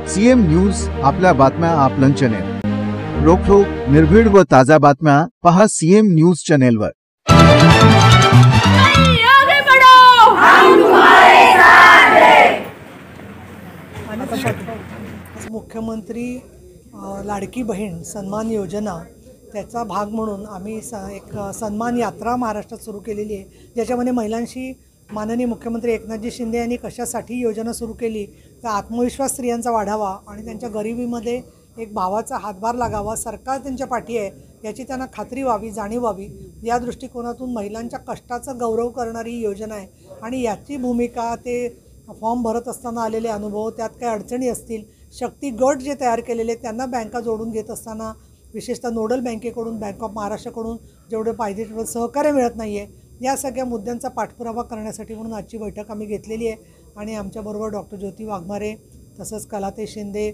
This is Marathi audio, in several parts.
सीएम न्यूज आपल्या बातम्या आपलं चॅनेल। रोखोक निर्भीड व ताजा बातम्या पहा सीएम न्यूज चॅनेलवर। मुख्यमंत्री लाडकी बहीण सन्मान योजना त्याचा भाग म्हणून आम्ही एक सन्मान यात्रा महाराष्ट्रात सुरू केलेली आहे, ज्याच्यामध्ये महिलांशी माननीय मुख्यमंत्री एकनाथजी शिंदे यांनी कशासाठी योजना सुरू केली तर आत्मविश्वास स्त्रियांचा वाढावा आणि त्यांच्या गरिबीमध्ये एक भावाचा हातभार लागावा, सरकार त्यांच्या पाठी आहे याची त्यांना खात्री व्हावी, जाणीव व्हावी, या दृष्टिकोनातून महिलांच्या कष्टाचा गौरव करणारी ही योजना आहे। आणि याची भूमिका ते फॉर्म भरत असताना आलेले अनुभव, त्यात काही अडचणी असतील, शक्ती गट जे तयार केलेले त्यांना बँका जोडून घेत असताना विशेषतः नोडल बँकेकडून, बँक ऑफ महाराष्ट्राकडून जेवढे पाहिजे तेवढं सहकार्य मिळत नाही आहे, या सगळ्या मुद्द्यांचा पाठपुरावा करण्यासाठी म्हणून आजची बैठक आम्ही घेतलेली आहे। आणि आमच्याबरोबर डॉक्टर ज्योती वाघमारे, तसंच कलाताई शिंदे,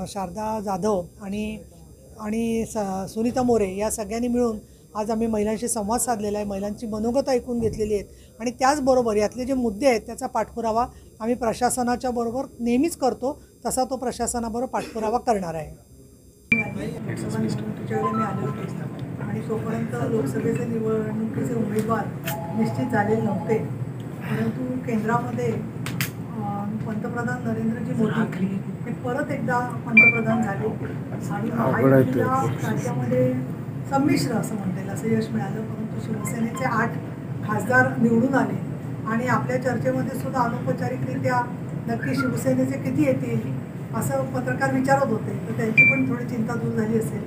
शारदा जाधव आणि सुनीता मोरे या सगळ्यांनी मिळून आज आम्ही महिलांशी संवाद साधलेला आहे, महिलांची मनोगत ऐकून घेतलेली आहेत आणि त्याचबरोबर यातले जे मुद्दे आहेत त्याचा पाठपुरावा आम्ही प्रशासनाच्या बरोबर नेहमीच करतो, तसा तो प्रशासनाबरोबर पाठपुरावा करणार आहे। निवडणुकीच्या वेळेला मी आले होते आणि तोपर्यंत लोकसभेचे निवडणुकीचे उमेदवार निश्चित झालेले नव्हते, परंतु केंद्रामध्ये पंतप्रधान नरेंद्रजी मोदी हे परत एकदा पंतप्रधान झाले आणि महायुतीला राज्यामध्ये संमिश्र असं म्हणता येईल असं यश मिळालं, परंतु शिवसेनेचे 8 खासदार निवडून आले आणि आपल्या चर्चेमध्ये सुद्धा अनौपचारिकरित्या नक्की शिवसेनेचे किती येतील असं पत्रकार विचारत होते, तर त्यांची पण थोडी चिंता दूर झाली असेल।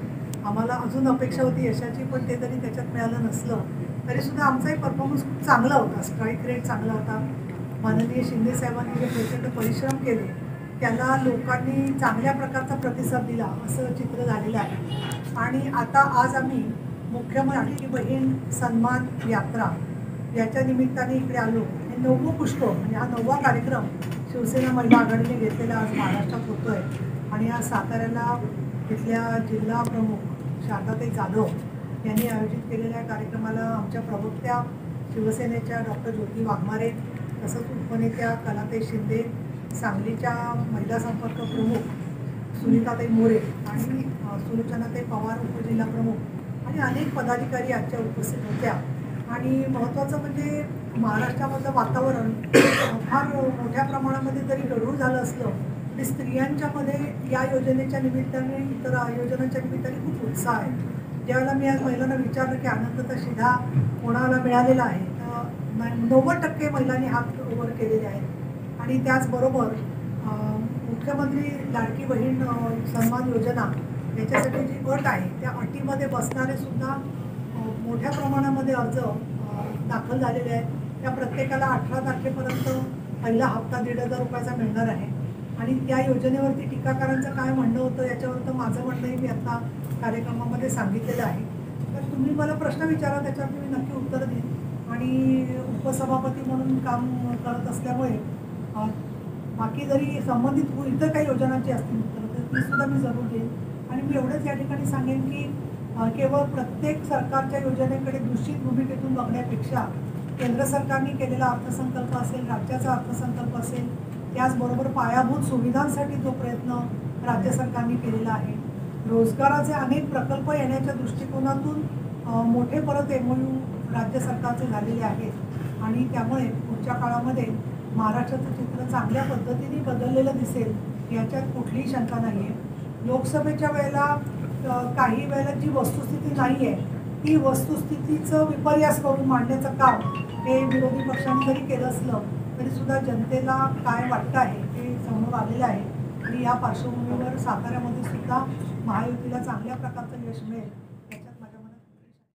आम्हाला अजून अपेक्षा होती यशाची, पण ते तरी त्याच्यात मिळालं नसलं तरीसुद्धा आमचाही परफॉर्मन्स खूप चांगला होता, स्ट्राईक रेट चांगला होता। माननीय शिंदे साहेबांनी जे प्रचंड परिश्रम केले त्याला लोकांनी चांगल्या प्रकारचा प्रतिसाद दिला असं चित्र झालेलं आहे। आणि आता आज आम्ही मुख्यमंत्री बहीण सन्मान यात्रा याच्या निमित्ताने इकडे आलो। हे 9वं पुष्प म्हणजे हा 9वा कार्यक्रम शिवसेना महिला आघाडीने घेतलेला आज महाराष्ट्रात होतो आहे। आणि आज साताऱ्याला इथल्या जिल्हा प्रमुख शारदाताई जाधव यांनी आयोजित केलेल्या कार्यक्रमाला आमच्या प्रवक्त्या शिवसेनेच्या डॉक्टर ज्योती वाघमारे, तसंच उपनेत्या कलाताई शिंदे, सांगलीच्या महिला संपर्क प्रमुख सुनीताताई मोरे आणि सुलोचनाताई पवार उपजिल्हा प्रमुख आणि अनेक पदाधिकारी आजच्या उपस्थित होत्या। आणि महत्त्वाचं म्हणजे महाराष्ट्रामधलं वातावरण फार मोठ्या प्रमाणामध्ये जरी गढूळ झालं असलं तरी स्त्रियांच्यामध्ये या योजनेच्या निमित्ताने, इतर योजनांच्या निमित्ताने खूप उत्साह आहे। ज्यावेळेला मी आज महिलांना विचारलं की आनंदाचा शिधा कोणाला मिळालेला आहे, तर 90% महिलांनी हात वर केलेले आहेत। आणि त्याचबरोबर मुख्यमंत्री लाडकी बहीण सन्मान योजना याच्यासाठी जी अट आहे त्या अटीमध्ये बसणारे सुद्धा मोठ्या प्रमाणामध्ये अर्ज दाखल झालेले आहेत। त्या प्रत्येकाला 18 तारखेपर्यंत पहिला हप्ता 1,500 रुपयाचा मिळणार आहे। आणि त्या योजनेवरती टीकाकारांचं काय म्हणणं होतं याच्यावर तर माझं म्हणणंही मी आता कार्यक्रमामध्ये सांगितलेलं आहे। तर तुम्ही मला प्रश्न विचारा, त्याच्यावर मी नक्की उत्तर देईन। आणि उपसभापती म्हणून काम करत असल्यामुळे बाकी जरी संबंधित इतर काही योजनांची असतील तर तीसुद्धा मी जरूर देईन। आणि मी एवढंच या ठिकाणी सांगेन की केवळ प्रत्येक सरकारच्या योजनेकडे दूषित भूमिकेतून बघण्यापेक्षा केंद्र सरकारने केलेला अर्थसंकल्प असेल, राज्याचा अर्थसंकल्प असेल, त्याचबरोबर पायाभूत सुविधांसाठी जो प्रयत्न राज्य सरकारने केलेला आहे, रोजगाराचे अनेक प्रकल्प येण्याच्या दृष्टिकोनातून मोठे परत MOU राज्य सरकारचे झालेले आहेत। आणि त्यामुळे पुढच्या काळामध्ये महाराष्ट्राचं चित्र चांगल्या पद्धतीने बदललेलं दिसेल याच्यात कुठलीही शंका नाही आहे। लोकसभेच्या वेळेला काही वेळेला जी वस्तुस्थिती नाही आहे ती वस्तुस्थितीचं विपर्यास करून मांडण्याचं काम हे विरोधी पक्षांनी जरी केलं असलं तरीसुद्धा जनतेला काय वाटतं आहे ते समोर आलेलं आहे। आणि या पार्श्वभूमीवर साताऱ्यामध्ये सुद्धा महायुतीला चांगल्या प्रकारचं यश मिळेल